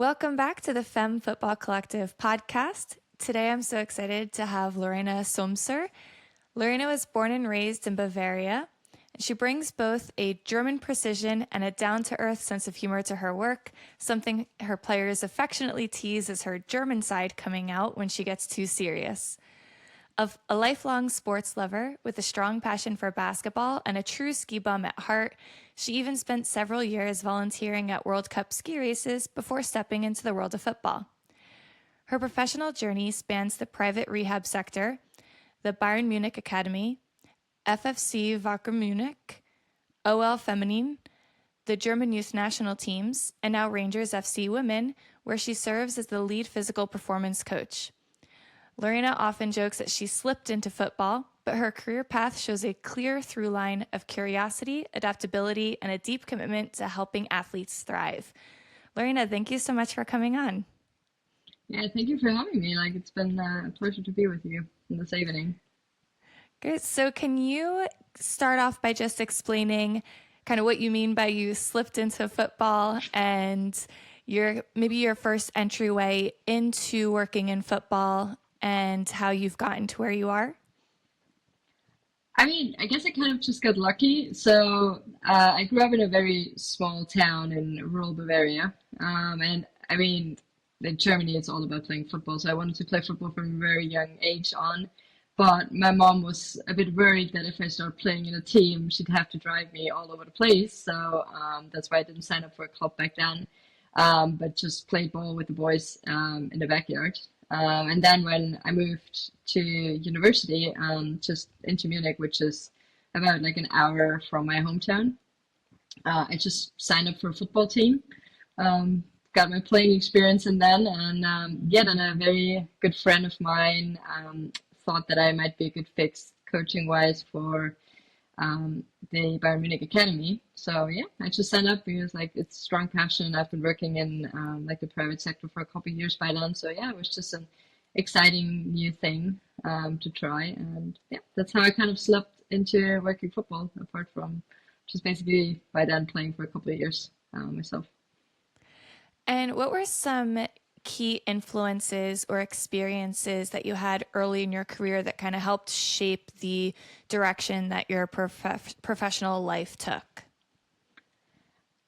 Welcome back to the Femme Football Collective podcast. Today I'm so excited to have Lorena Sumser. Lorena was born and raised in Bavaria, and she brings both a German precision and a down-to-earth sense of humor to her work, something her players affectionately tease as her German side coming out when she gets too serious. Of a lifelong sports lover with a strong passion for basketball and a true ski bum at heart, she even spent several years volunteering at World Cup ski races before stepping into the world of football. Her professional journey spans the private rehab sector, the Bayern Munich Academy, FFC Wacker Munich, OL Féminin, the German youth national teams, and now Rangers FC Women, where she serves as the lead physical performance coach. Lorena often jokes that she slipped into football, but her career path shows a clear through line of curiosity, adaptability, and a deep commitment to helping athletes thrive. Lorena, thank you so much for coming on. Yeah, thank you for having me. It's been a pleasure to be with you this evening. Great. So can you start off by just explaining kind of what you mean by you slipped into football and maybe your first entryway into working in football and how you've gotten to where you are? I guess I kind of just got lucky. So I grew up in a very small town in rural Bavaria. In Germany, it's all about playing football. So I wanted to play football from a very young age on. But my mom was a bit worried that if I started playing in a team, she'd have to drive me all over the place. So that's why I didn't sign up for a club back then, but just played ball with the boys in the backyard. And then when I moved to university, just into Munich, which is about like an hour from my hometown, I just signed up for a football team, got my playing experience and then a very good friend of mine thought that I might be a good fix coaching wise for the Bayern Munich Academy. So yeah, I just signed up because like it's strong passion. I've been working in like the private sector for a couple of years by then. So yeah, it was just an exciting new thing to try, and yeah, that's how I kind of slipped into working football. Apart from just basically by then playing for a couple of years myself. And what were some key influences or experiences that you had early in your career that kind of helped shape the direction that your professional life took?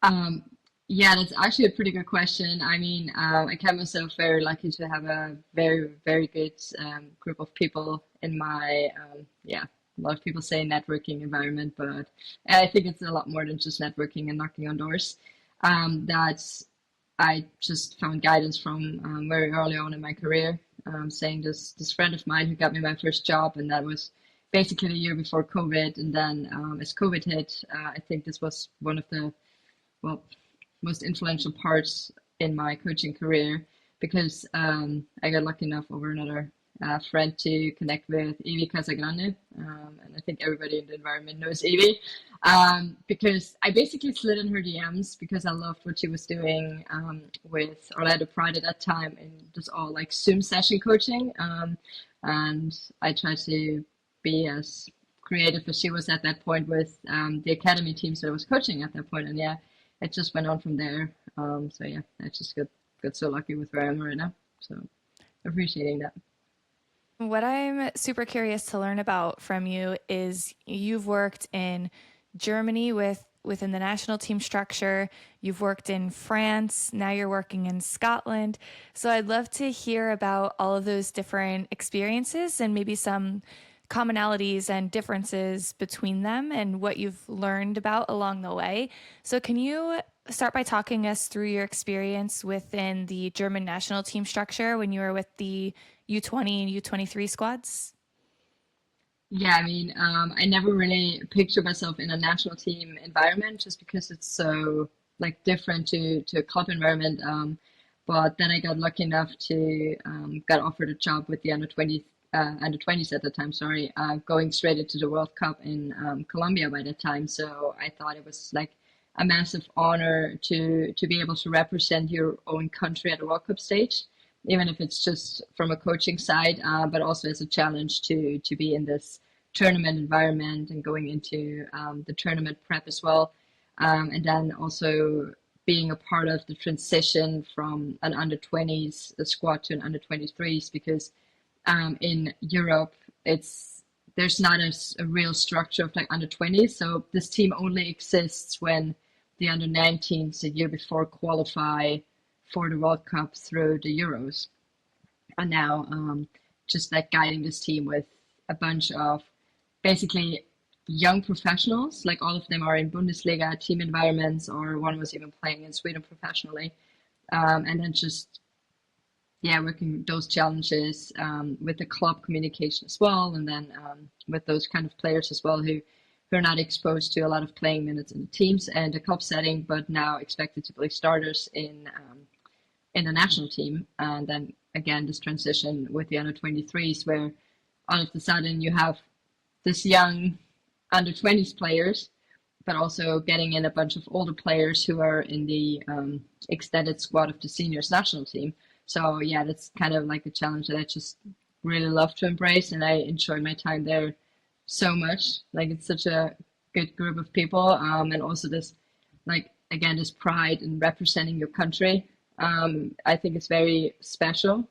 Um, yeah, that's actually a pretty good question. I count myself very lucky to have a very, very good group of people in my, a lot of people say networking environment, but I think it's a lot more than just networking and knocking on doors. That's I just found guidance from very early on in my career, saying this friend of mine who got me my first job, and that was basically the year before COVID. And then as COVID hit, I think this was one of the well most influential parts in my coaching career because I got lucky enough over another friend to connect with Evie Casagrande, and I think everybody in the environment knows Evie, because I basically slid in her DMs because I loved what she was doing with Orlando Pride at that time and just all like Zoom session coaching, and I tried to be as creative as she was at that point with the academy teams that I was coaching at that point, and yeah, it just went on from there. So yeah, I just got so lucky with where I am right now. So appreciating that. What I'm super curious to learn about from you is you've worked in Germany within the national team structure. You've worked in France. Now you're working in Scotland. So I'd love to hear about all of those different experiences and maybe some commonalities and differences between them and what you've learned about along the way. So can you start by talking us through your experience within the German national team structure when you were with the U20 and U23 squads? Yeah, I never really pictured myself in a national team environment just because it's so like different to a club environment. But then I got lucky enough to got offered a job with the under 20s at the time, sorry, going straight into the World Cup in Colombia by that time. So I thought it was like a massive honor to be able to represent your own country at a World Cup stage, even if it's just from a coaching side, but also as a challenge to be in this tournament environment and going into the tournament prep as well. And then also being a part of the transition from an under 20s squad to an under 23s, because in Europe, there's not a real structure of like under 20s. So this team only exists when the under 19s the year before qualify for the World Cup through the Euros. And now just like guiding this team with a bunch of basically young professionals, like all of them are in Bundesliga team environments, or one was even playing in Sweden professionally. And then just working those challenges with the club communication as well, and then with those kind of players as well who are not exposed to a lot of playing minutes in the teams and the club setting, but now expected to play starters in the national team. And then again, this transition with the under 23s, where all of a sudden you have this young under 20s players, but also getting in a bunch of older players who are in the extended squad of the seniors national team. So yeah, that's kind of like a challenge that I just really love to embrace, and I enjoy my time there so much. Like, it's such a good group of people, and also this, like, again, this pride in representing your country. I think it's very special.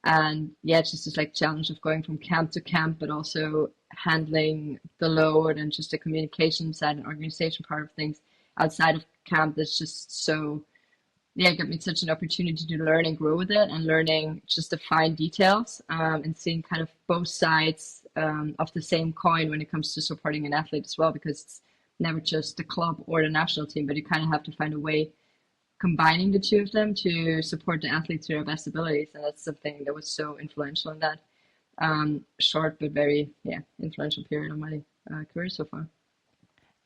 And yeah, it's just this like challenge of going from camp to camp, but also handling the load and just the communication side and organization part of things outside of camp. That's just so, it got me such an opportunity to learn and grow with it, and learning just the fine details, and seeing kind of both sides of the same coin when it comes to supporting an athlete as well, because it's never just the club or the national team, but you kind of have to find a way combining the two of them to support the athletes to their best abilities. And that's something that was so influential in that short but very influential period of my career so far.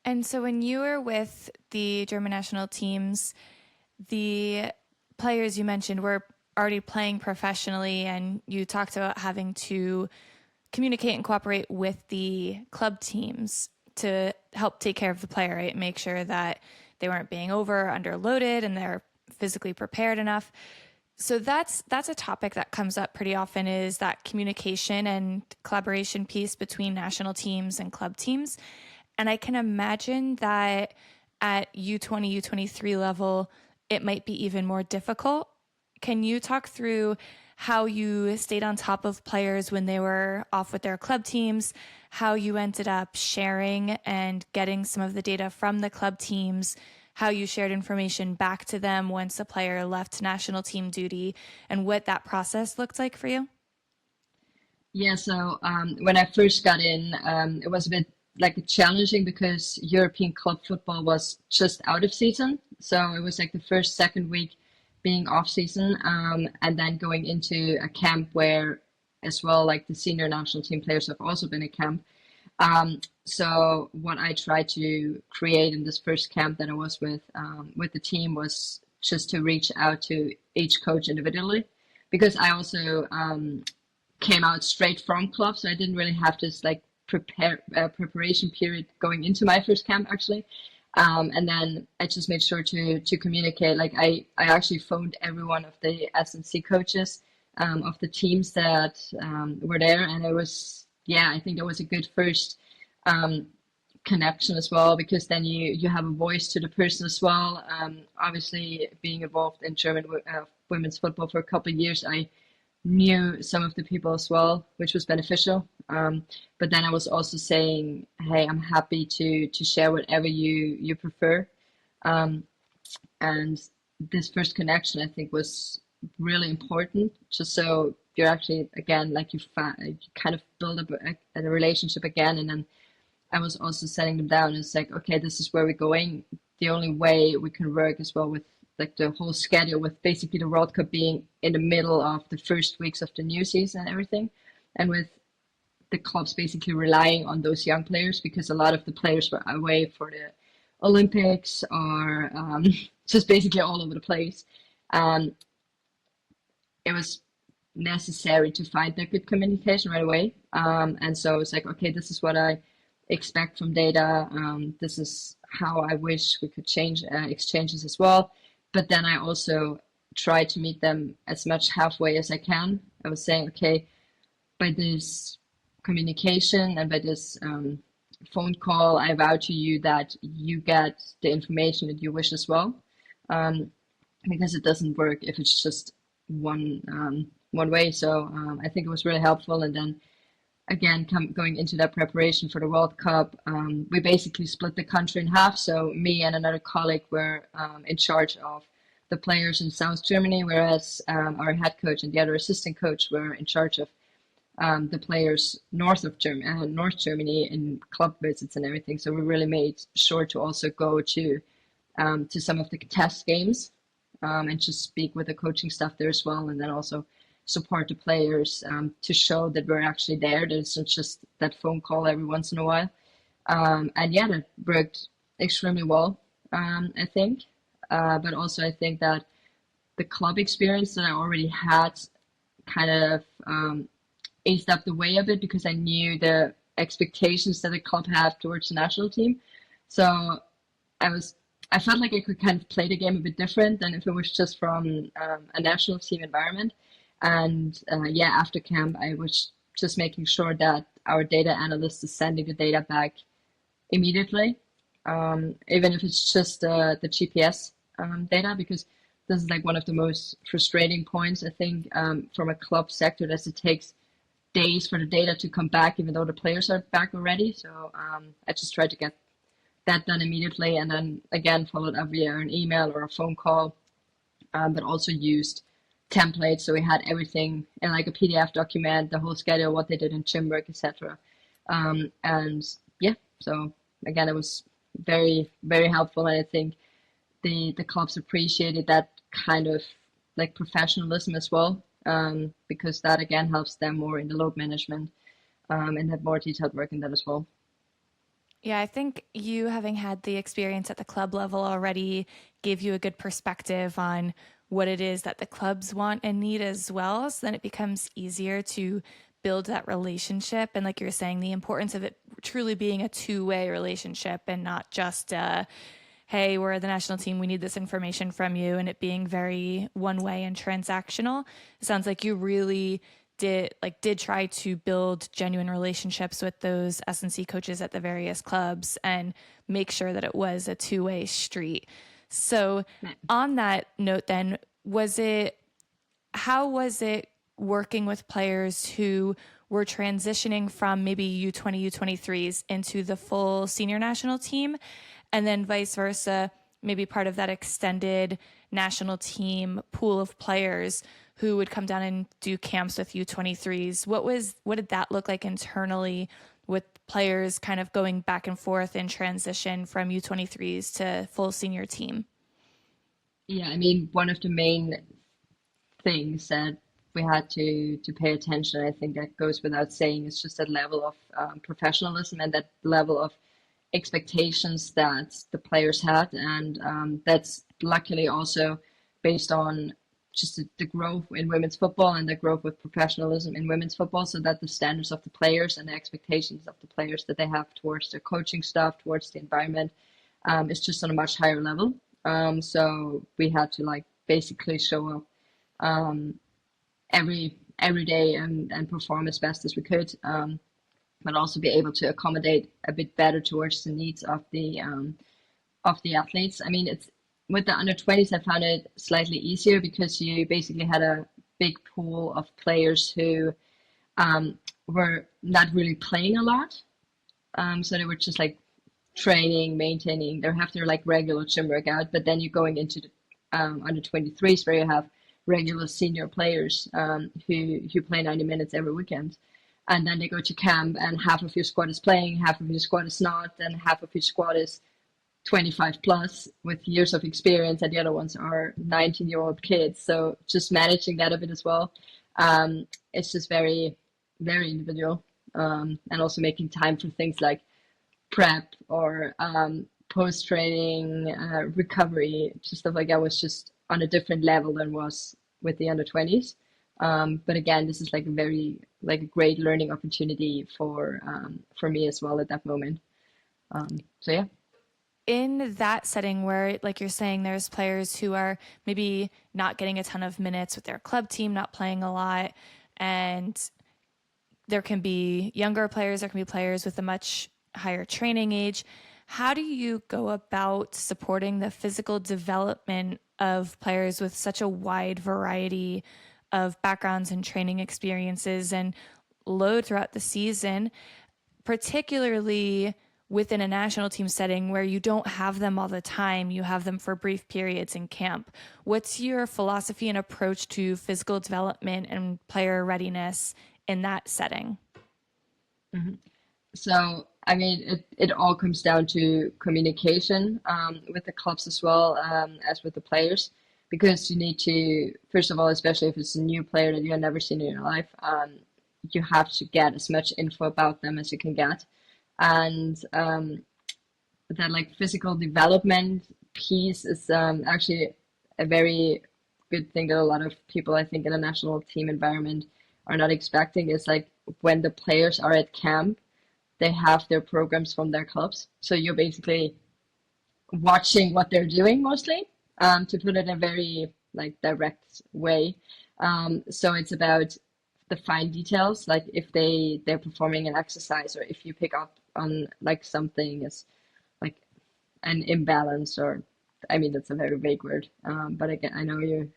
And so when you were with the German national teams, the players you mentioned were already playing professionally, and you talked about having to communicate and cooperate with the club teams to help take care of the player, right? Make sure that they weren't being over underloaded and they're physically prepared enough. So that's a topic that comes up pretty often, is that communication and collaboration piece between national teams and club teams. And I can imagine that at U20, U23 level, it might be even more difficult. Can you talk through how you stayed on top of players when they were off with their club teams, how you ended up sharing and getting some of the data from the club teams, how you shared information back to them once a player left national team duty, and what that process looked like for you? Yeah, so when I first got in, it was a bit like challenging because European club football was just out of season. So it was like the first, second week being off season, and then going into a camp where as well, like the senior national team players have also been at camp. So what I tried to create in this first camp that I was with the team was just to reach out to each coach individually, because I also came out straight from club, so I didn't really have this like preparation period going into my first camp actually. And then I just made sure to communicate. Like I actually phoned every one of the S&C coaches of the teams that were there, and it was, I think that was a good first connection as well, because then you have a voice to the person as well. Obviously, being involved in German women's football for a couple of years, I knew some of the people as well, which was beneficial. But then I was also saying, hey, I'm happy to share whatever you prefer. And this first connection, I think, was really important, just so you're actually, again, like you kind of build up a relationship again. And then I was also setting them down. It's like, okay, this is where we're going. The only way we can work as well with like the whole schedule, with basically the World Cup being in the middle of the first weeks of the new season and everything, and with the clubs basically relying on those young players, because a lot of the players were away for the Olympics or just basically all over the place. It was necessary to find that good communication right away. And so it's like, okay, this is what I expect from data. This is how I wish we could change exchanges as well. But then I also try to meet them as much halfway as I can. I was saying, okay, by this communication and by this phone call, I vow to you that you get the information that you wish as well, um, because it doesn't work if it's just one way. So I think it was really helpful. And then again, going into that preparation for the World Cup, we basically split the country in half. So me and another colleague were in charge of the players in South Germany, whereas our head coach and the other assistant coach were in charge of the players North Germany in club visits and everything. So we really made sure to also go to some of the test games and just speak with the coaching staff there as well, and then also support the players to show that we're actually there. There's not just that phone call every once in a while. And yeah, that worked extremely well, I think. But also, I think that the club experience that I already had kind of eased up the way a bit because I knew the expectations that the club had towards the national team. So I felt like I could kind of play the game a bit different than if it was just from a national team environment. And yeah, after camp, I was just making sure that our data analyst is sending the data back immediately, even if it's just the GPS data, because this is like one of the most frustrating points, I think, from a club sector, that it takes days for the data to come back, even though the players are back already. So I just tried to get that done immediately, and then again followed up via an email or a phone call, but also used templates. So we had everything in like a PDF document, the whole schedule, what they did in gym work, etc. And yeah, so again, it was very, very helpful. And I think the clubs appreciated that kind of like professionalism as well, because that again helps them more in the load management and have more detailed work in that as well. Yeah, I think you having had the experience at the club level already gave you a good perspective on what it is that the clubs want and need as well. So then it becomes easier to build that relationship. And like you're saying, the importance of it truly being a two-way relationship and not just, hey, we're the national team, we need this information from you, and it being very one-way and transactional. It sounds like you really did try to build genuine relationships with those S&C coaches at the various clubs and make sure that it was a two-way street. So on that note then, how was it working with players who were transitioning from maybe U20, U23s into the full senior national team, and then vice versa, maybe part of that extended national team pool of players who would come down and do camps with U23s? What did that look like internally with players kind of going back and forth in transition from U23s to full senior team? Yeah, I mean, one of the main things that we had to pay attention, I think that goes without saying, is just that level of professionalism and that level of expectations that the players had. And that's luckily also based on just the growth in women's football and the growth of professionalism in women's football, so that the standards of the players and the expectations of the players that they have towards their coaching staff, towards the environment, is just on a much higher level. So we had to like basically show up every day and perform as best as we could, but also be able to accommodate a bit better towards the needs of the athletes. I mean, it's with the under 20s, I found it slightly easier because you basically had a big pool of players who were not really playing a lot. So they were just like training, maintaining. They have their like regular gym workout, but then you're going into the under 23s where you have regular senior players who play 90 minutes every weekend. And then they go to camp and half of your squad is playing, half of your squad is not, and half of your squad is 25 plus with years of experience, and the other ones are 19-year-old kids. So just managing that a bit as well. It's just very, very individual. And also making time for things like prep or post-training recovery, just stuff like that was just on a different level than was with the under 20s. But again, this is like a great learning opportunity for me as well at that moment. So yeah. In that setting where, like you're saying, there's players who are maybe not getting a ton of minutes with their club team, not playing a lot, and there can be younger players, there can be players with a much higher training age. How do you go about supporting the physical development of players with such a wide variety of backgrounds and training experiences and load throughout the season, particularly within a national team setting where you don't have them all the time, you have them for brief periods in camp? What's your philosophy and approach to physical development and player readiness in that setting? So, I mean, it all comes down to communication with the clubs as well as with the players, because you need to, first of all, especially if it's a new player that you have never seen in your life, you have to get as much info about them as you can get. And that like physical development piece is actually a very good thing that a lot of people, I think, in a national team environment are not expecting is like when the players are at camp, they have their programs from their clubs. So you're basically watching what they're doing mostly, to put it in a very like direct way. So it's about the fine details, like if they're performing an exercise, or if you pick up on like something is like an imbalance, or I mean that's a very vague word, but again I know you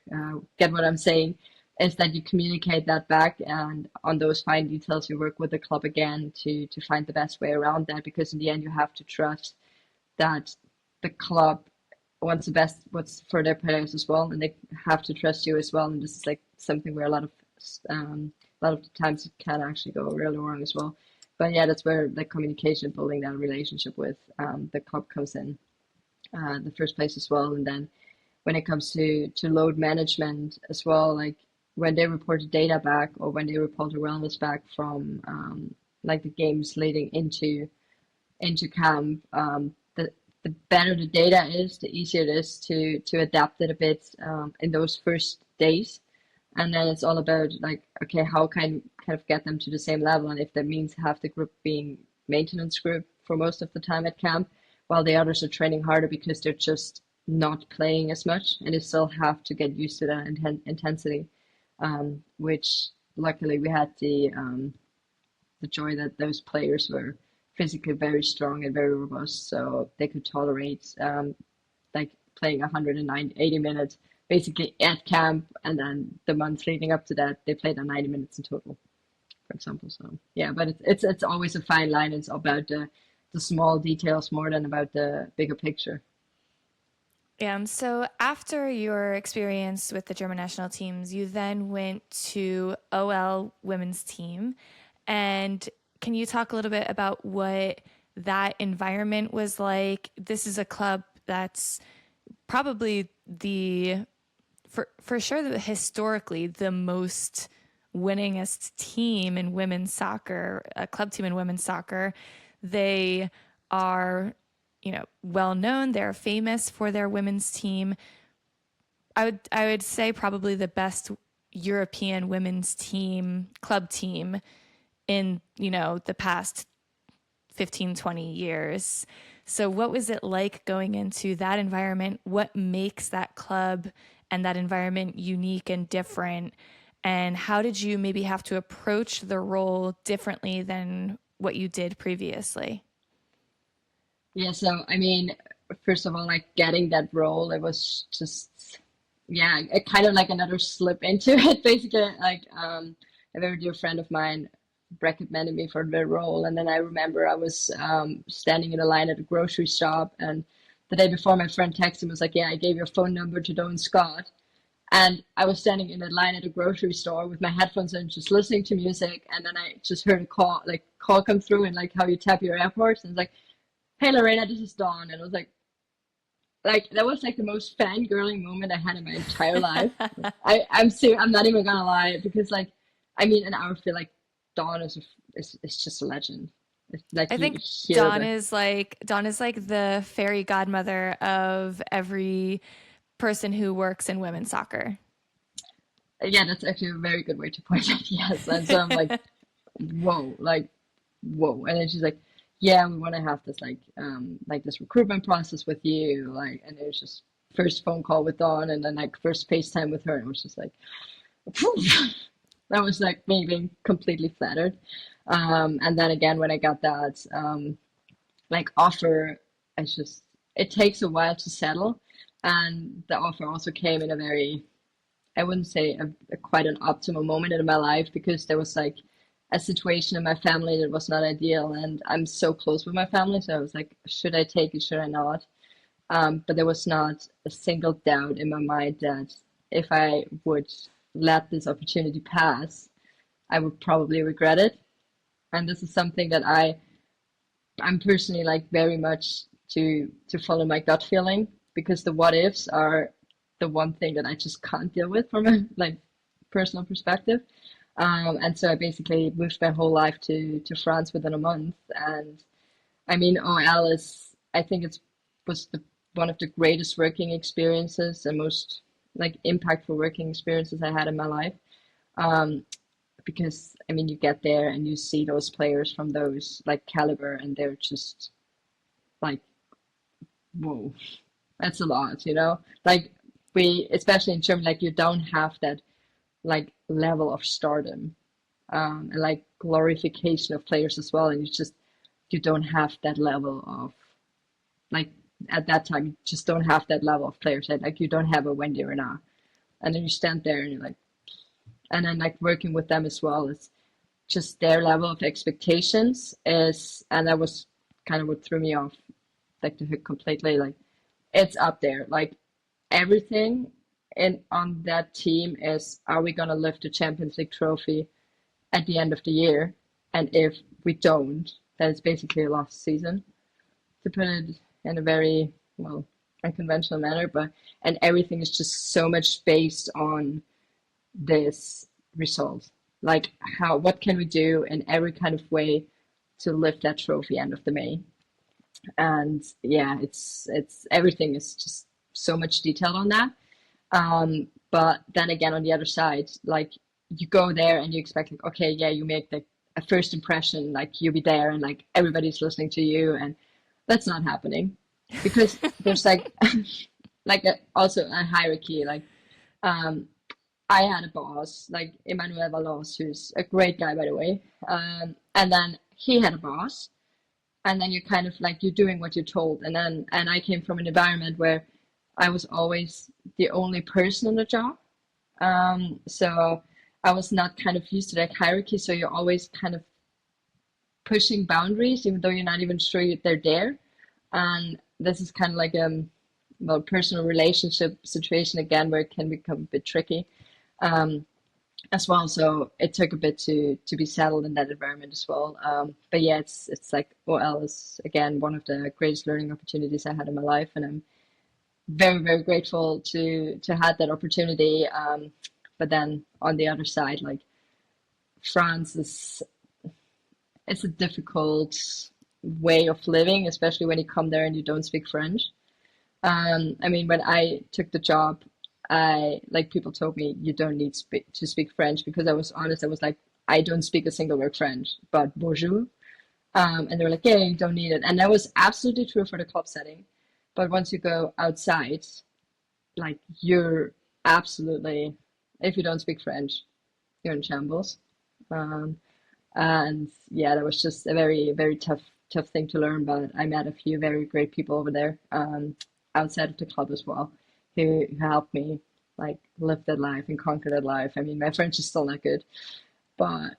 get what I'm saying. Is that you communicate that back, and on those fine details you work with the club again to find the best way around that, because in the end you have to trust that the club wants the best what's for their players as well, and they have to trust you as well. And this is like something where a lot of the times it can actually go really wrong as well. But yeah, that's where the communication, building that relationship with the club comes in the first place as well. And then when it comes to load management as well, like when they report the data back, or when they report the wellness back from like the games leading into camp, the better the data is, the easier it is to adapt it a bit in those first days. And then it's all about like, okay, how can kind of get them to the same level, and if that means have the group being maintenance group for most of the time at camp, while the others are training harder because they're just not playing as much, and they still have to get used to that intensity. Which luckily we had the joy that those players were physically very strong and very robust, so they could tolerate like playing 180 minutes basically at camp, and then the months leading up to that they played 90 minutes in total, for example. So yeah, but it's always a fine line. It's about the small details more than about the bigger picture. So after your experience with the German national teams, you then went to OL women's team. And can you talk a little bit about what that environment was like? This is a club that's probably for sure, historically the most winningest team in women's soccer, a club team in women's soccer. They are, well known. They're famous for their women's team. I would say probably the best European women's team, club team in, the past 15, 20 years. So what was it like going into that environment? What makes that club and that environment unique and different? And how did you maybe have to approach the role differently than what you did previously? Yeah, so I mean, first of all, like getting that role, it was just, yeah, it kind of like another slip into it, basically. Like, a very dear friend of mine recommended me for the role, and then I remember I was standing in a line at a grocery shop, and the day before, my friend texted me was like, "Yeah, I gave your phone number to Don Scott." And I was standing in a line at a grocery store with my headphones on, just listening to music, and then I just heard a call come through, and like how you tap your AirPods, and it's like, "Hey Lorena, this is Dawn." And I was like that was like the most fangirling moment I had in my entire life. I'm serious, I'm not even gonna lie, because like I mean, and I would feel like Dawn is just a legend. It's like I you think hear the Dawn is like the fairy godmother of every person who works in women's soccer. yeah, that's actually a very good way to point it. Yes, and so I'm like, whoa, like whoa, and then she's like, yeah, we want to have this like this recruitment process with you, like, and it was just first phone call with Dawn, and then like first FaceTime with her, and it was just like, that was like me being completely flattered. And then again, when I got that like offer, it's just, it takes a while to settle. And the offer also came in a very, I wouldn't say a quite an optimal moment in my life, because there was like a situation in my family that was not ideal, and I'm so close with my family, so I was like, should I take it, should I not? But there was not a single doubt in my mind that if I would let this opportunity pass, I would probably regret it. And this is something that I'm personally like very much to follow my gut feeling, because the what ifs are the one thing that I just can't deal with from a like personal perspective. And so I basically moved my whole life to France within a month. And I mean, OL is, I think it's was one of the greatest working experiences and most like impactful working experiences I had in my life. Um, because I mean, you get there and you see those players from those like caliber, and they're just like, whoa, that's a lot, you know? Like we, especially in Germany, like you don't have that like level of stardom, and like glorification of players as well, and you don't have that level of like at that time you just don't have that level of players, right? Like you don't have a Wendy Renard, and then you stand there and you're like, and then like working with them as well, it's just their level of expectations is, and that was kind of what threw me off like the hook completely. Like it's up there, like everything in on that team is, are we gonna lift the Champions League trophy at the end of the year? And if we don't, then it's basically a lost season, to put it in a very, well, unconventional manner. But and everything is just so much based on this result. Like how, what can we do in every kind of way to lift that trophy end of the May? And yeah, it's everything is just so much detailed on that. But then again, on the other side, like you go there and you expect like, okay, yeah, you make the a first impression, like you'll be there and like everybody's listening to you, and that's not happening, because there's like like also a hierarchy. Like um, I had a boss, like Emmanuel Valence, who's a great guy by the way, and then he had a boss, and then you're kind of like you're doing what you're told, and I came from an environment where I was always the only person on the job, so I was not kind of used to that hierarchy, so you're always kind of pushing boundaries even though you're not even sure they're there. And this is kind of like well, personal relationship situation again, where it can become a bit tricky, um, as well. So it took a bit to be settled in that environment as well. But yeah, it's like OL is again one of the greatest learning opportunities I had in my life, and I'm very grateful to have that opportunity. But then on the other side, like France is, it's a difficult way of living, especially when you come there and you don't speak French. I mean, when I took the job, I like people told me you don't need to speak French, because I was honest. I was like, I don't speak a single word French, but bonjour. And they were like, yeah, you don't need it, and that was absolutely true for the club setting. But once you go outside, like you're absolutely, if you don't speak French, you're in shambles. Um, and yeah, that was just a very tough thing to learn. But I met a few very great people over there, outside of the club as well, who helped me like live that life and conquer that life. I mean, my French is still not good, but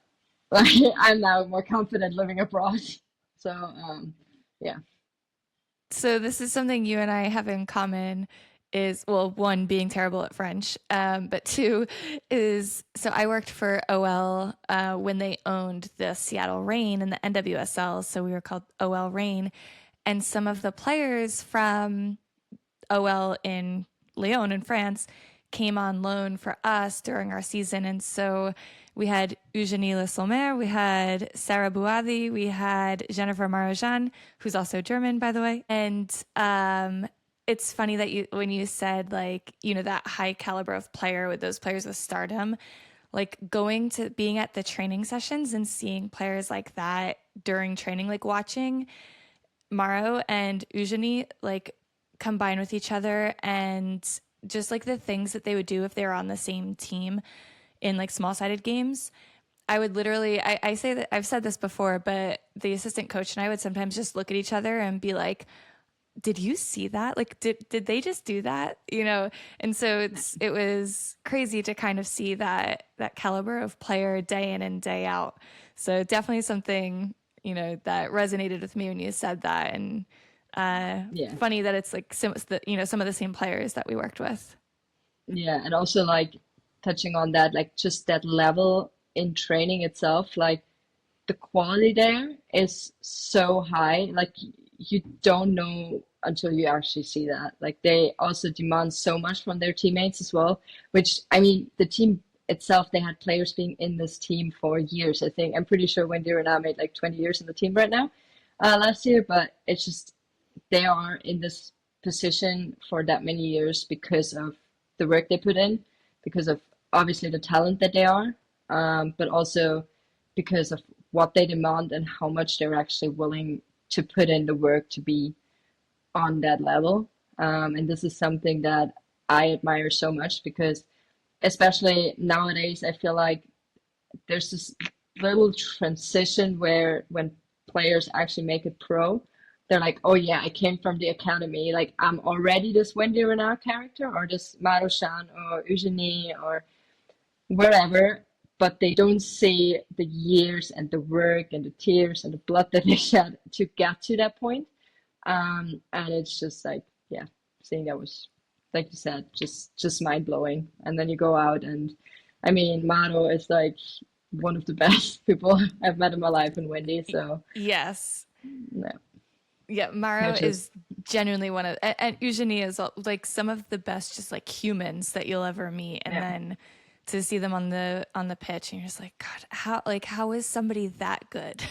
like I'm now more confident living abroad. So yeah. So this is something you and I have in common is, well, one, being terrible at French, but two is, so I worked for OL when they owned the Seattle Reign and the NWSL, so we were called OL Reign, and some of the players from OL in Lyon in France came on loan for us during our season. And so we had Eugenie Le Sommer, we had Sarah Bouadi, we had Jennifer Marajan, who's also German, by the way. And it's funny that you, when you said like, you know, that high caliber of player with those players with stardom, like going to being at the training sessions and seeing players like that during training, like watching Maro and Eugenie like combine with each other, and just like the things that they would do if they were on the same team in like small sided games. I would literally, I say that I've said this before, but the assistant coach and I would sometimes just look at each other and be like, did you see that? Like, did they just do that? You know? And so it was crazy to kind of see that caliber of player day in and day out. So definitely something, you know, that resonated with me when you said that. And Yeah. funny that it's like you know, some of the same players that we worked with. Yeah, and also like touching on that, like just that level in training itself, like the quality there is so high. Like you don't know until you actually see that. Like they also demand so much from their teammates as well, which I mean, the team itself, they had players being in this team for years, I think. I'm pretty sure Wendy Renard made like 20 years in the team right now, last year, but it's just they are in this position for that many years because of the work they put in, because of obviously the talent that they are, but also because of what they demand and how much they're actually willing to put in the work to be on that level. And this is something that I admire so much because, especially nowadays, I feel like there's this little transition where when players actually make it pro, they're like, oh yeah, I came from the academy. Like I'm already this Wendy Renard character or this Marushan or Eugenie or wherever, but they don't see the years and the work and the tears and the blood that they shed to get to that point. And it's just like, yeah, seeing that was, like you said, just mind blowing. And then you go out and, I mean, Maro is like one of the best people I've met in my life, and Wendy. So Yes. no, Yeah, I Maro just is genuinely one of, and Eugenie is like some of the best, just like humans that you'll ever meet. And yeah, then to see them on the pitch, and you're just like, God, how is somebody that good?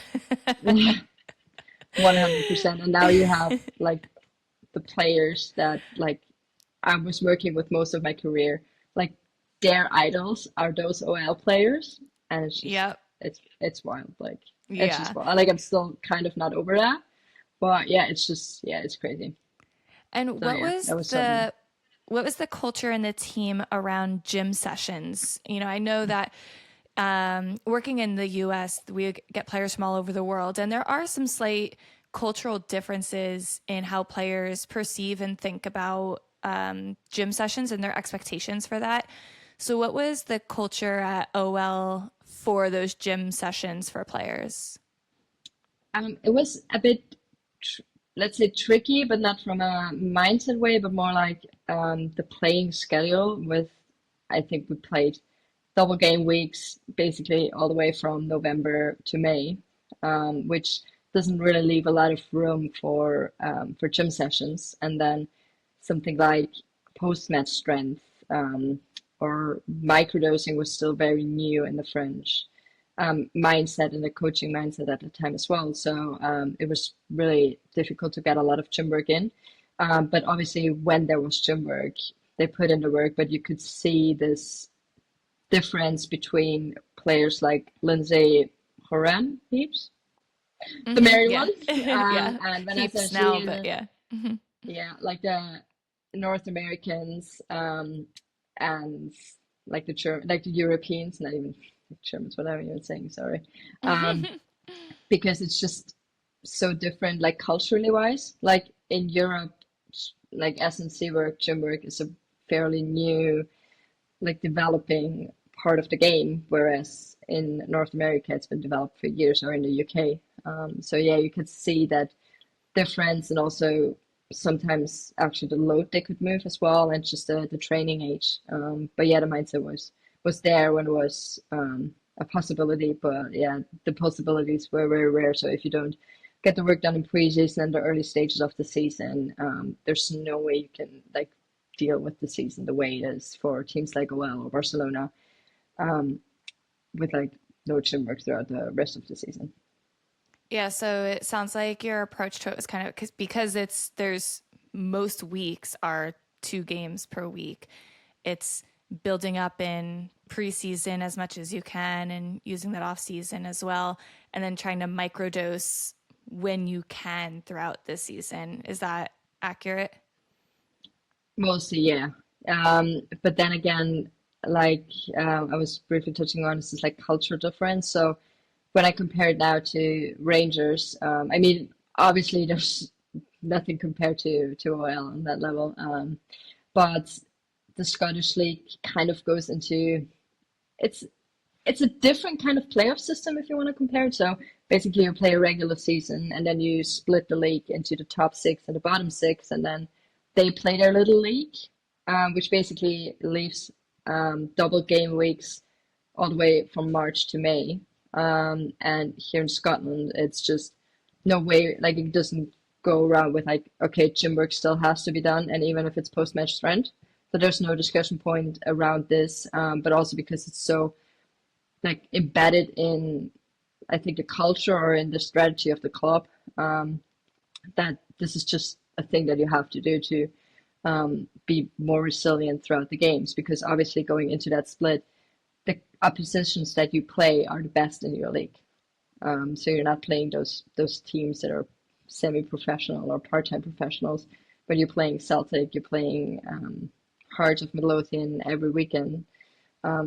100%. And now you have like the players that like I was working with most of my career, like their idols are those OL players, and it's just Yep. it's wild. Like it's just Yeah. wild. Like I'm still kind of not over that, but yeah, it's just yeah, it's crazy. And So yeah, that was something. what was the culture in the team around gym sessions? You know, I know that working in the US, we get players from all over the world, and there are some slight cultural differences in how players perceive and think about gym sessions and their expectations for that. So, what was the culture at OL for those gym sessions for players? It was a bit, tr let's say, tricky, but not from a mindset way, but more like the playing schedule. With I think we played double game weeks basically all the way from November to May, which doesn't really leave a lot of room for gym sessions. And then something like post-match strength or microdosing was still very new in the French mindset and the coaching mindset at the time as well. So it was really difficult to get a lot of gym work in. But obviously, when there was gym work, they put in the work, but you could see this difference between players like Lindsay Horan, Heaps, the married Yeah. one, Yeah. and Vanessa Heaps now, but Sheehan, yeah. yeah, like the North Americans, and like like the Europeans, not even Germans, what am I even saying? Sorry, um, because it's just so different, like culturally wise. Like in Europe, like S&C work, gym work is a fairly new, like developing part of the game, whereas in North America it's been developed for years, or in the UK. So yeah, you could see that difference, and also sometimes actually the load they could move as well, and just the training age. But yeah, the mindset was there when it was a possibility, but yeah, the possibilities were very rare. So if you don't get the work done in preseason and the early stages of the season, there's no way you can like deal with the season the way it is for teams like OL or Barcelona, um, with like no gym work throughout the rest of the season. Yeah, so it sounds like your approach to it was kind of because there's most weeks are 2 games per week. It's building up in preseason as much as you can and using that off season as well, and then trying to microdose when you can throughout the season. Is that accurate? Mostly, yeah. But then again, like I was briefly touching on, is this like cultural difference. So when I compare it now to Rangers, I mean, obviously there's nothing compared to OL on that level. But the Scottish League kind of goes into it's it's a different kind of playoff system if you want to compare it. So basically, you play a regular season and then you split the league into the top six and the bottom six, and then they play their little league, which basically leaves double game weeks all the way from March to May. And here in Scotland, it's just no way, like it doesn't go around with like, okay, gym work still has to be done, and even if it's post-match strength. So there's no discussion point around this, but also because it's so like embedded in, I think, the culture or in the strategy of the club, um, that this is just a thing that you have to do to be more resilient throughout the games. Because obviously, going into that split, the oppositions that you play are the best in your league. So you're not playing those teams that are semi-professional or part-time professionals, but you're playing Celtic, you're playing Hearts of Midlothian every weekend.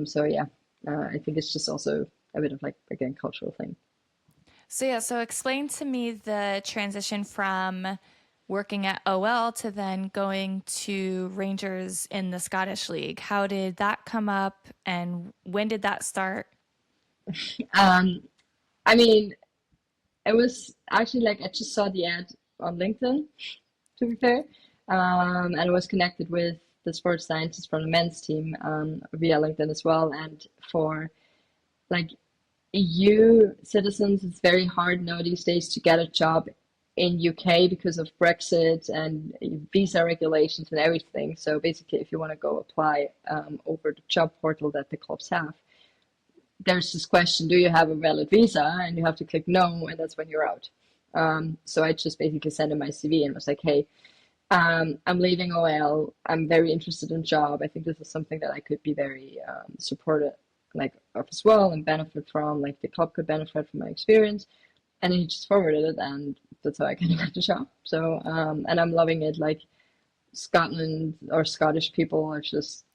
So yeah, I think it's just also a bit of like again cultural thing. So yeah, so explain to me the transition from working at OL to then going to Rangers in the Scottish League. How did that come up and when did that start? Um, I mean, it was actually like I just saw the ad on LinkedIn, to be fair, and I was connected with the sports scientist from the men's team via LinkedIn as well. And for like EU citizens, it's very hard now these days to get a job in UK because of Brexit and visa regulations and everything. So basically, if you want to go apply over the job portal that the clubs have, there's this question: do you have a valid visa? And you have to click no, and that's when you're out. So I just basically sent in my CV and was like, hey, I'm leaving OL. I'm very interested in job. I think this is something that I could be very supportive like of as well and benefit from. Like the club could benefit from my experience. And he just forwarded it, and that's how I kind of got the job. So and I'm loving it. Like Scotland or Scottish people are just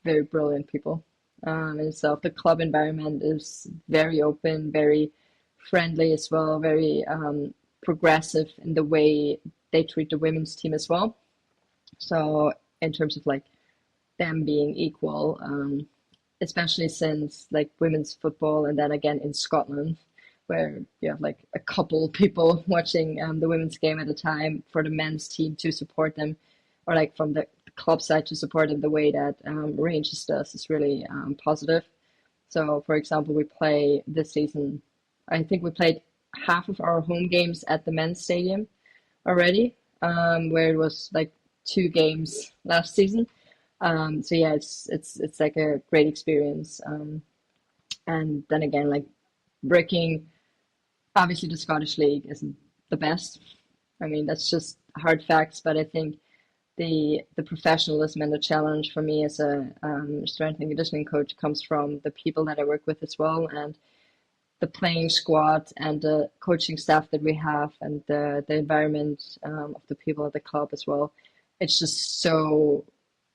very brilliant people. And itself, the club environment is very open, very friendly as well, very progressive in the way they treat the women's team as well. So in terms of like them being equal, especially since like women's football, and then again in Scotland, where you have like a couple people watching the women's game at a time for the men's team to support them, or like from the club side to support them the way that Rangers does is really positive. So, for example, we play this season, I think we played half of our home games at the men's stadium already, where it was like two games last season. So yeah, it's like a great experience. And then again, like breaking, obviously the Scottish League isn't the best. I mean, that's just hard facts, but I think the professionalism and the challenge for me as a strength and conditioning coach comes from the people that I work with as well, and the playing squad and the coaching staff that we have, and the environment of the people at the club as well. It's just so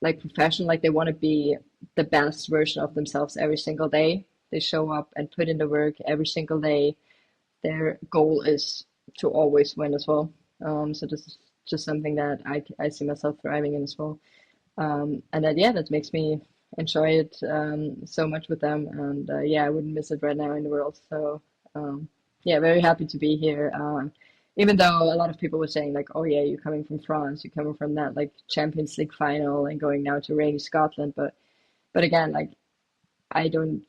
like professional, like they want to be the best version of themselves every single day. They show up and put in the work every single day. Their goal is to always win as well. So this is just something that I see myself thriving in as well. And that, yeah, that makes me enjoy it so much with them. And yeah, I wouldn't miss it right now in the world. So yeah, very happy to be here. Even though a lot of people were saying like, oh yeah, you're coming from France, you're coming from that like Champions League final and going now to rainy Scotland. But again, like I don't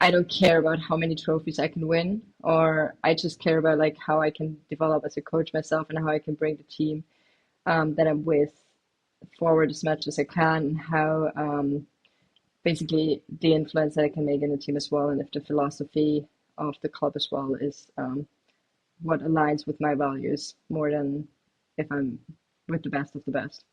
I don't care about how many trophies I can win, or I just care about like how I can develop as a coach myself and how I can bring the team that I'm with forward as much as I can, and how basically the influence that I can make in the team as well, and if the philosophy of the club as well is what aligns with my values more than if I'm with the best of the best.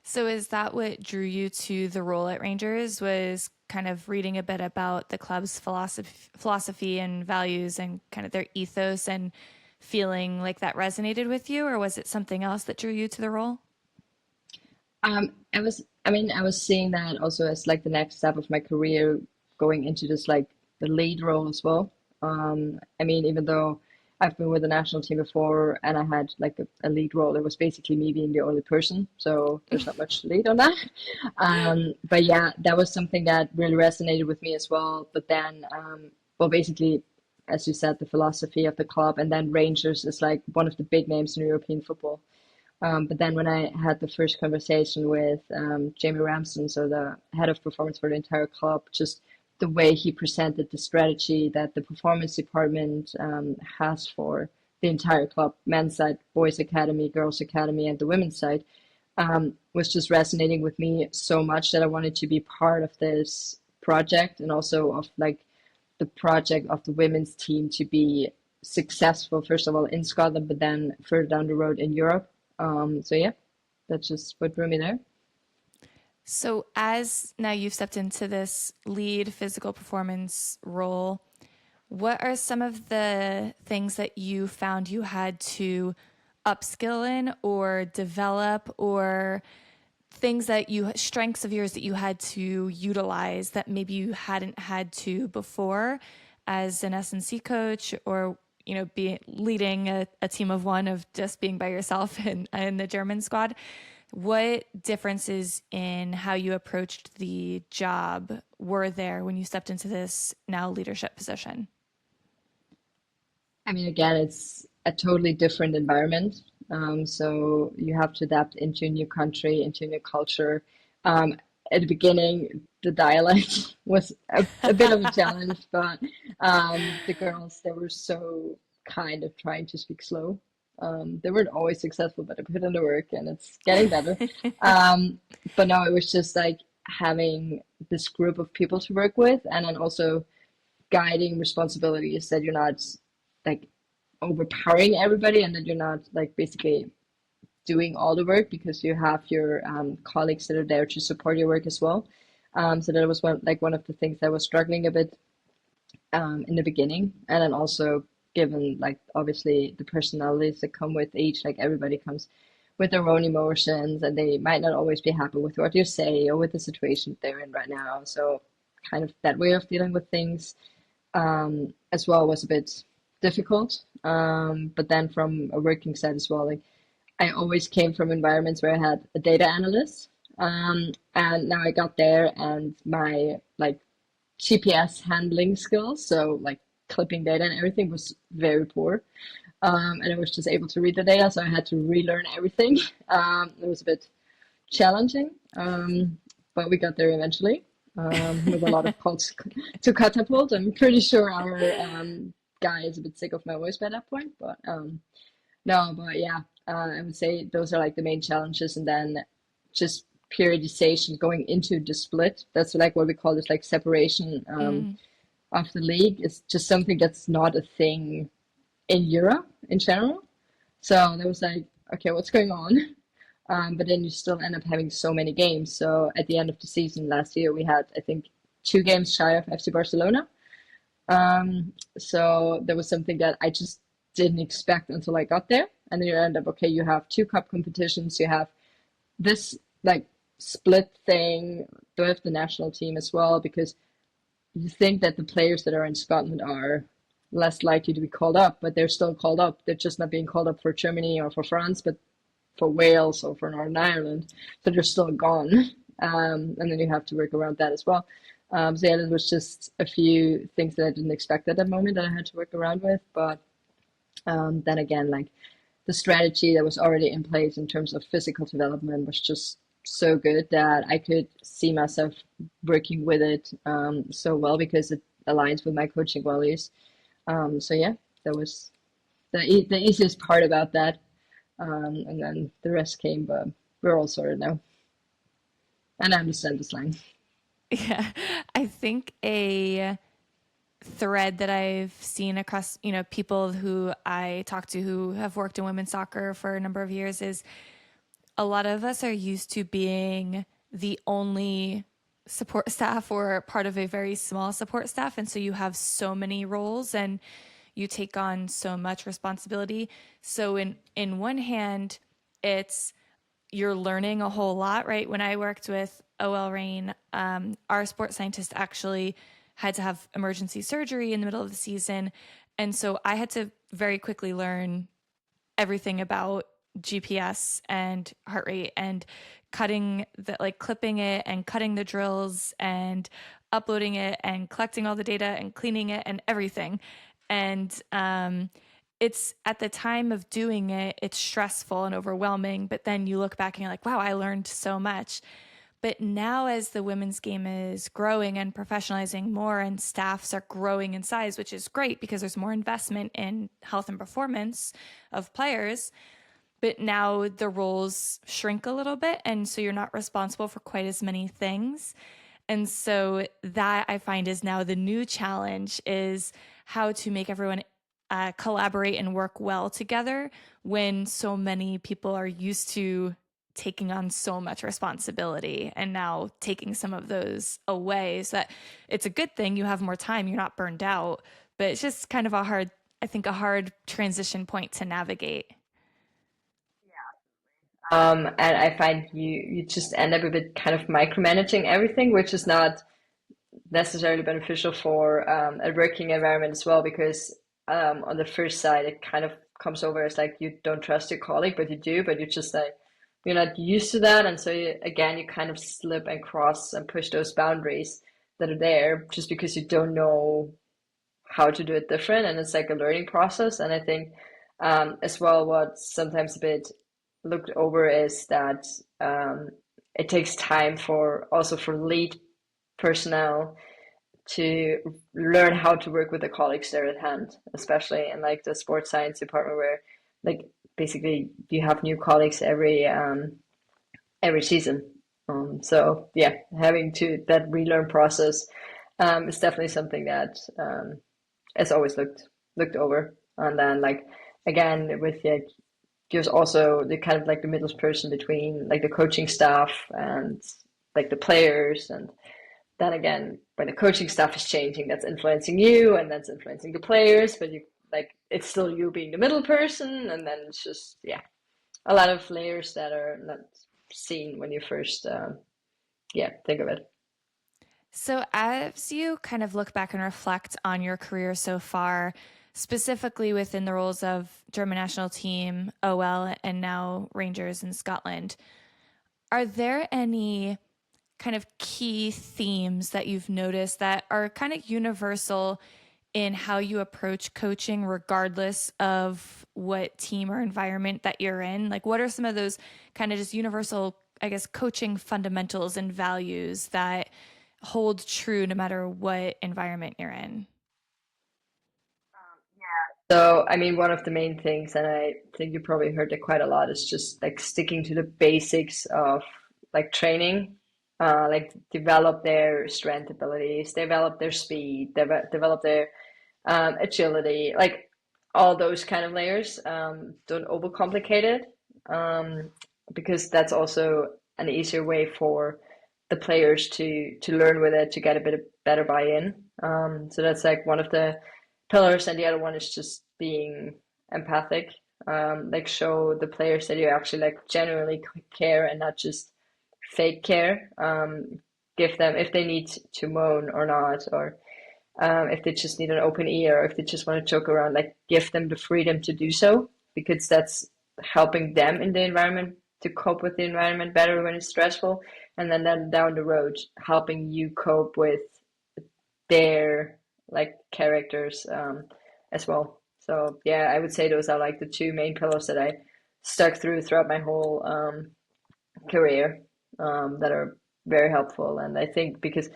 So is that what drew you to the role at Rangers, was kind of reading a bit about the club's philosophy and values and kind of their ethos and feeling like that resonated with you, or was it something else that drew you to the role? It was I mean, I was seeing that also as like the next step of my career, going into this like the lead role as well. I mean, even though I've been with the national team before and I had like a lead role, it was basically me being the only person, so there's not much to lead on that. But yeah, that was something that really resonated with me as well. But then, well, basically, as you said, the philosophy of the club, and then Rangers is like one of the big names in European football. But then when I had the first conversation with Jamie Ramsden, so the head of performance for the entire club, just the way he presented the strategy that the performance department has for the entire club, men's side, boys academy, girls academy, and the women's side, was just resonating with me so much that I wanted to be part of this project, and also of like the project of the women's team to be successful, first of all in Scotland, but then further down the road in Europe. So yeah, that's just what drew me there. So, as now you've stepped into this lead physical performance role, what are some of the things that you found you had to upskill in or develop, or things that you, strengths of yours that you had to utilize that maybe you hadn't had to before as an S&C coach, or be leading a team of one, of just being by yourself in the German squad? What differences in how you approached the job were there when you stepped into this now leadership position? I mean, again, it's a totally different environment. So you have to adapt into a new country, into a new culture. Um, at the beginning, the dialect was a bit of a challenge, but the girls, they were so kind of trying to speak slow. They weren't always successful, but I put in the work and it's getting better. Um, but no, it was just like having this group of people to work with, and then also guiding responsibilities, that you're not like overpowering everybody, and that you're not like basically doing all the work, because you have your colleagues that are there to support your work as well. So that was one of the things that was struggling a bit in the beginning, and then also given like obviously the personalities that come with each, like everybody comes with their own emotions, and they might not always be happy with what you say or with the situation they're in right now. So kind of that way of dealing with things as well was a bit difficult. But then from a working side as well, like I always came from environments where I had a data analyst. And now I got there, and my like GPS handling skills, so like clipping data and everything, was very poor. And I was just able to read the data, so I had to relearn everything. It was a bit challenging, but we got there eventually, with a lot of calls to catapult. I'm pretty sure our guy is a bit sick of my voice by that point, but no, but yeah, I would say those are like the main challenges, and then just periodization going into the split. That's like what we call this like separation of the league. It's just something that's not a thing in Europe in general. So that was like, okay, what's going on? But then you still end up having so many games. So at the end of the season last year, we had, I think, 2 games shy of FC Barcelona. So there was something that I just didn't expect until I got there. And then you end up, okay, you have 2 cup competitions, you have this like split thing with the national team as well, because you think that the players that are in Scotland are less likely to be called up, but they're still called up. They're just not being called up for Germany or for France, but for Wales or for Northern Ireland. So they're still gone. And then you have to work around that as well. So yeah, there was just a few things that I didn't expect at that moment that I had to work around with. But then again, like the strategy that was already in place in terms of physical development was just so good that I could see myself working with it so well, because it aligns with my coaching values. So yeah, that was the easiest part about that. And then the rest came, but we're all sorted now. And I understand the slang. Yeah, I think a thread that I've seen across, people who I talk to who have worked in women's soccer for a number of years is a lot of us are used to being the only support staff or part of a very small support staff. And so you have so many roles and you take on so much responsibility. So in one hand, it's you're learning a whole lot, right? When I worked with OL Rain, our sports scientist actually had to have emergency surgery in the middle of the season. And so I had to very quickly learn everything about GPS and heart rate and cutting the like clipping it and cutting the drills and uploading it and collecting all the data and cleaning it and everything. And it's at the time of doing it, it's stressful and overwhelming. But then you look back and you're like, wow, I learned so much. But now, as the women's game is growing and professionalizing more, and staffs are growing in size, which is great because there's more investment in health and performance of players. But now the roles shrink a little bit. And so you're not responsible for quite as many things. And so that I find is now the new challenge is how to make everyone collaborate and work well together when so many people are used to taking on so much responsibility and now taking some of those away so that it's a good thing. You have more time, you're not burned out, but it's just kind of a hard transition point to navigate. And I find you just end up a bit kind of micromanaging everything, which is not necessarily beneficial for a working environment as well, because on the first side, it kind of comes over as like you don't trust your colleague, but you do, but you're just like, you're not used to that. And so again, you kind of slip and cross and push those boundaries that are there just because you don't know how to do it different. And it's like a learning process. And I think as well, what's sometimes a bit looked over is that it takes time for also for lead personnel to learn how to work with the colleagues there at hand, especially in like the sports science department where like basically you have new colleagues every season. So yeah, having to that relearn process is definitely something that is always looked over. And then like again with like there's also the kind of like the middle person between like the coaching staff and like the players. And then again, when the coaching staff is changing, that's influencing you and that's influencing the players, but you like it's still you being the middle person, and then it's just yeah, a lot of layers that are not seen when you first yeah, think of it. So, as you kind of look back and reflect on your career so far, specifically within the roles of German national team, OL, and now Rangers in Scotland, are there any kind of key themes that you've noticed that are kind of universal in how you approach coaching, regardless of what team or environment that you're in? Like, what are some of those kind of just universal, I guess, coaching fundamentals and values that hold true no matter what environment you're in? So, I mean, one of the main things, and I think you probably heard it quite a lot, is just like sticking to the basics of like training, like develop their strength abilities, develop their speed, develop their agility, like all those kind of layers. Don't overcomplicate it, because that's also an easier way for the players to learn with it, to get a bit of better buy-in. So that's like one of the pillars, and the other one is just being empathic. Like show the players that you actually like genuinely care and not just fake care. Give them if they need to moan or not, or if they just need an open ear, or if they just want to joke around, like give them the freedom to do so, because that's helping them in the environment to cope with the environment better when it's stressful, and then down the road helping you cope with their like characters as well. So yeah, I would say those are like the two main pillars that I stuck throughout my whole career, that are very helpful. And I think because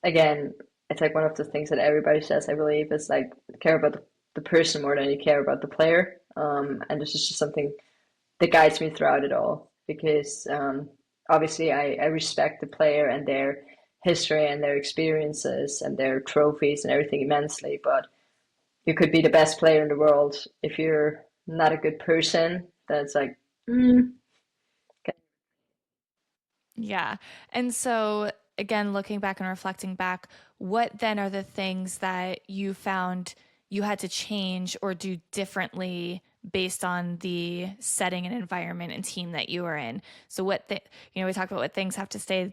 again, it's like one of the things that everybody says, I believe, is like care about the person more than you care about the player. And this is just something that guides me throughout it all, because obviously I respect the player and their history and their experiences and their trophies and everything immensely, but you could be the best player in the world if you're not a good person. That's like, okay. Yeah. And so, again, looking back and reflecting back, what then are the things that you found you had to change or do differently based on the setting and environment and team that you are in. So we talked about what things have to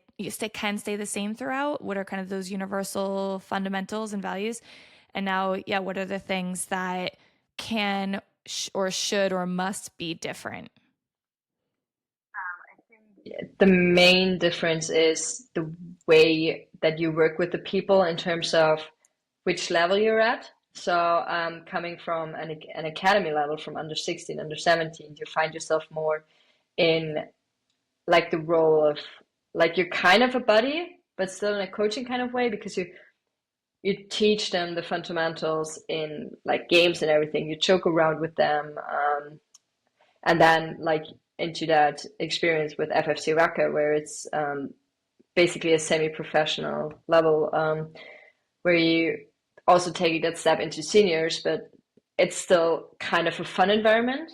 can stay the same throughout. What are kind of those universal fundamentals and values? And now, yeah, what are the things that can or should or must be different? The main difference is the way that you work with the people in terms of which level you're at. So coming from an academy level from under 16, under 17, you find yourself more in like the role of like you're kind of a buddy, but still in a coaching kind of way because you teach them the fundamentals in like games and everything. You joke around with them, and then like into that experience with FFC Raqqa, where it's basically a semi-professional level, where you also take that step into seniors, but it's still kind of a fun environment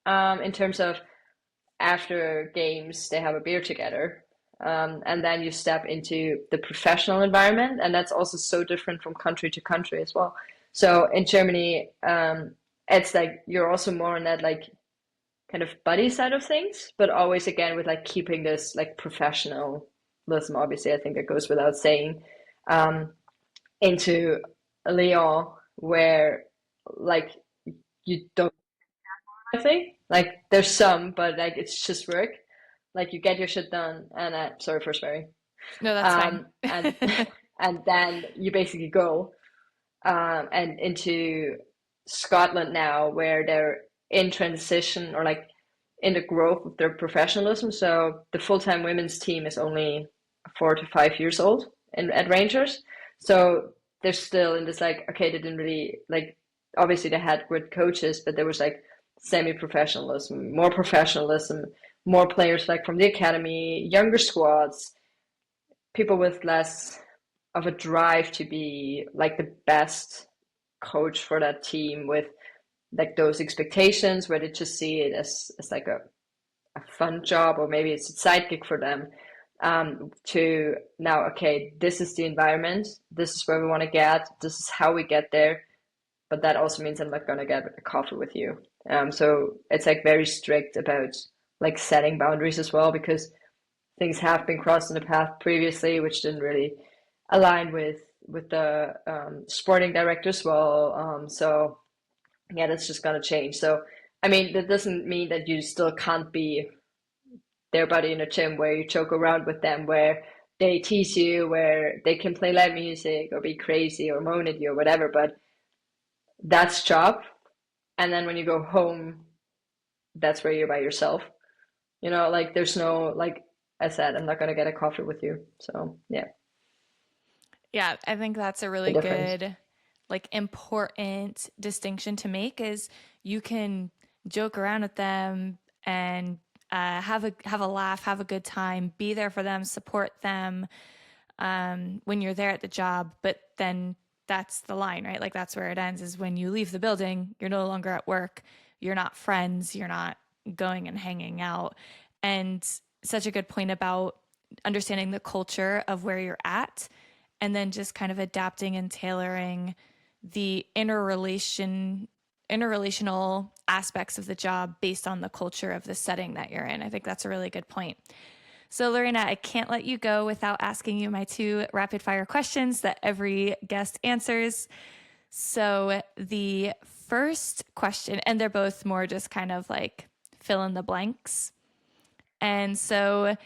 in terms of after games they have a beer together, and then you step into the professional environment, and that's also so different from country to country as well. So in Germany, it's like you're also more on that like kind of buddy side of things, but always again with like keeping this like professionalism. Obviously, I think it goes without saying. Into Lyon, where like you don't, I think like there's some, but like it's just work. Like you get your shit done, and sorry for swearing. No, that's fine. And and then you basically go and into Scotland now, where they're in transition or like in the growth of their professionalism. So the full-time women's team is only 4 to 5 years old at Rangers. So they're still in this like, okay, they didn't really like, obviously they had good coaches, but there was like semi-professionalism, more players like from the academy, younger squads, people with less of a drive to be like the best coach for that team with like those expectations where they just see it as like a fun job, or maybe it's a side gig for them, to now, okay, this is the environment, this is where we want to get, this is how we get there, but that also means I'm not going to get a coffee with you. So it's like very strict about like setting boundaries as well, because things have been crossed in the path previously, which didn't really align with the sporting director as well. So yeah, that's just gonna change. So I mean, that doesn't mean that you still can't be their buddy in a gym where you joke around with them, where they tease you, where they can play live music or be crazy or moan at you or whatever. But that's job. And then when you go home, that's where you're by yourself. Like there's no like I said, I'm not gonna get a coffee with you. So yeah, Yeah, I think that's a the really difference. good, like, important distinction to make is you can joke around with them and have a laugh, have a good time, be there for them, support them when you're there at the job. But then that's the line, right? Like that's where it ends. Is when you leave the building, you're no longer at work, you're not friends, you're not going and hanging out. And such a good point about understanding the culture of where you're at and then just kind of adapting and tailoring the interrelational aspects of the job based on the culture of the setting that you're in. I think that's a really good point. So, Lorena, I can't let you go without asking you my two rapid fire questions that every guest answers. So, the first question, and they're both more just kind of like fill in the blanks. And so,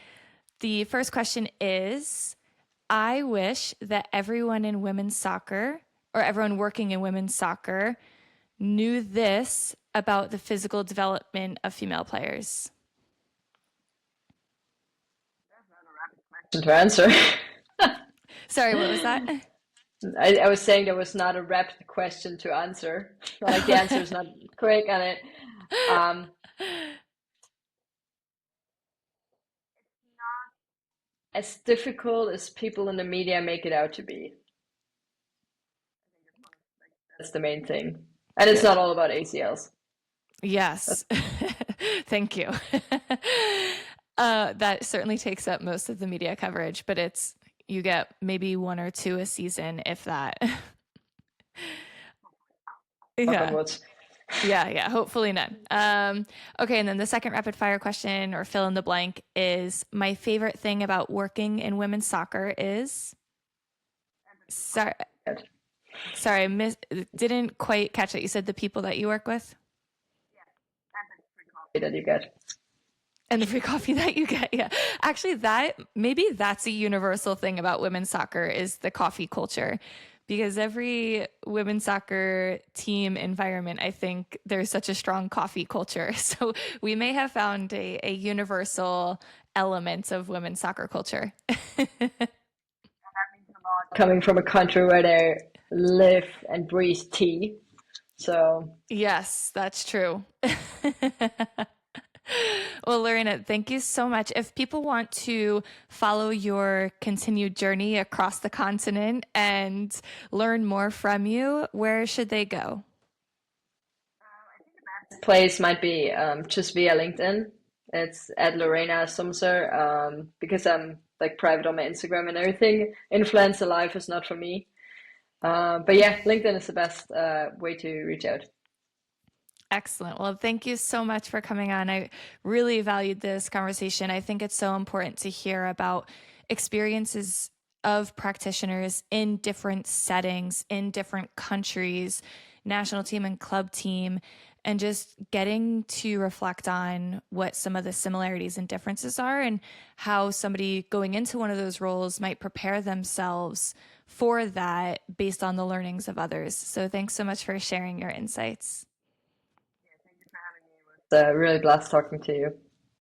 the first question is, I wish that everyone in women's soccer or everyone working in women's soccer knew this about the physical development of female players. To answer. Sorry, what was that? I was saying there was not a rapid question to answer. Like the answer is not quick on it. Um, as difficult as people in the media make it out to be. That's the main thing. And it's not Good. all about ACLs. Yes. Thank you. That certainly takes up most of the media coverage, but you get maybe one or two a season, if that. Knock on Yeah. wood. Yeah, yeah, hopefully none. Okay, and then the second rapid fire question or fill in the blank is my favorite thing about working in women's soccer is sorry, Good. sorry, I didn't quite catch that. You said the people that you work with That you get. and the free coffee that you get. Yeah. Actually, that maybe that's a universal thing about women's soccer is the coffee culture. Because every women's soccer team environment, I think there's such a strong coffee culture. So we may have found a universal element of women's soccer culture. Coming from a country where they live and breathe tea. So Yes, that's true. Well, Lorena, thank you so much. If people want to follow your continued journey across the continent and learn more from you, where should they go? place might be just via LinkedIn. It's at Lorena Sumser because I'm like private on my Instagram and everything. Influencer life is not for me. But yeah, LinkedIn is the best way to reach out. Excellent. Well, thank you so much for coming on. I really valued this conversation. I think it's so important to hear about experiences of practitioners in different settings, in different countries, national team and club team, and just getting to reflect on what some of the similarities and differences are and how somebody going into one of those roles might prepare themselves for that based on the learnings of others. So thanks so much for sharing your insights. It's really blessed talking to you.